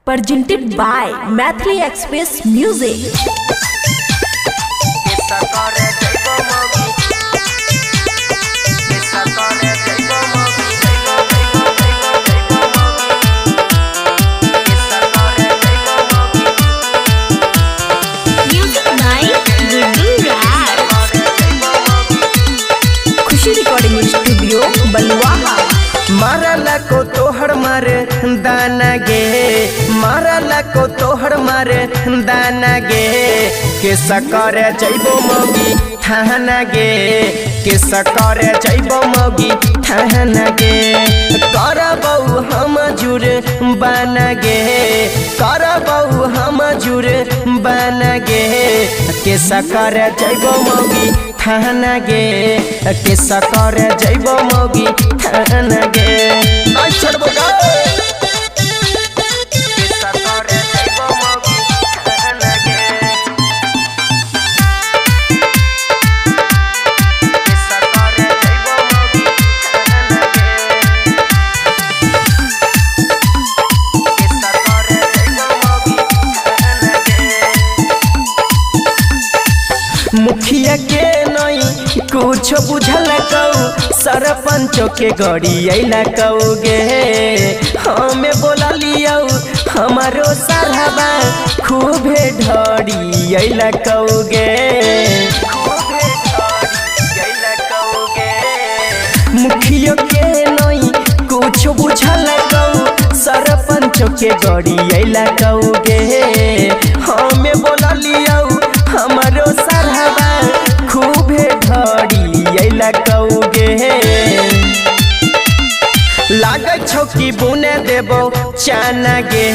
presented by Mathli Express Music. Khushi recording studio Baluaha. मारला को तोहर मारे दाना गे, मारला को तोहर मारे दाना गे, के सकरे जइबो मौगी थाना गे, के सकरे जइबो मौगी थाना गे, करबौ हम जुर बना गे, करबौ हम जुर बना गे, के सकरे जइबो मौगी थाना गे, के सकरे जइबो मौगी थाना गे। नहीं छोड़बो गा के सकरे जइबो मौगी थाना गे, के सकरे जइबो मौगी थाना गे, के सकरे जइबो मौगी थाना गे। मुखिया के कुछ बुझल कौ सरपंच के गड़ी अला कौगे, हमें बोला लियो हमारो सरहबा खूबे ढड़ी अला कौगे, मुखिया के नहीं कुछ बुझल कौ सरपंच के गड़ी अला कौगे, हमें बोला लियो हमारो सरहबा खूबे ढड़ी अला कौगे, लागै छौ कि बुने देबो चाना गे,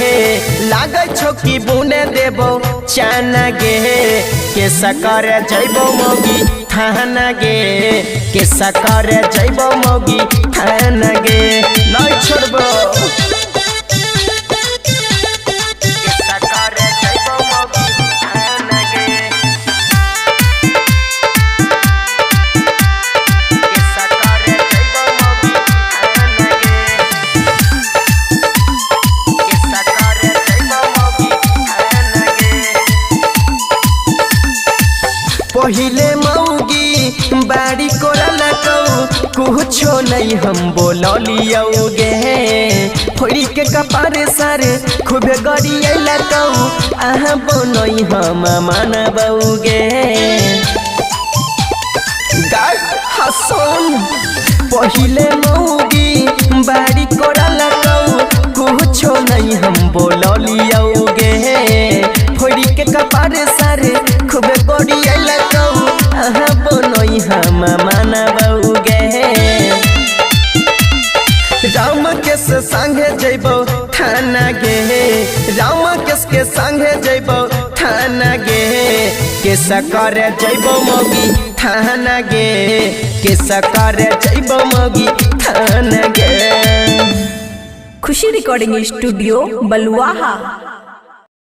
लागै छौ कि बुने देबो चाना गे, के सकरे जइबो मौगी थाना गे, के सकरे जइबो मौगी थाना गे। नहीं छोड़बो पहिले मौगी बाड़ी कोरला कौ कुछो नहीं हम बोलियोगे, फोड़ी के कपारे सारे खूबे गड़ी अला कौ अहाँ बनई हम मानबोगे। हसन पहिले मौगी बाड़ी कोरला कौ कुछो नहीं हम बोलियोगे, फोड़ी के कपारे सारे खूबे गड़ी अला कौ अहाँ बनई हम मानबोगे। राम केस संगे जइबो थाना गे, राम केस के संगे जइबो थाना गे, के सकरे जइबो मौगी थाना गे, के सकरे जइबो मौगी थाना गे। खुशी रिकॉर्डिंग स्टूडियो बलुआहा।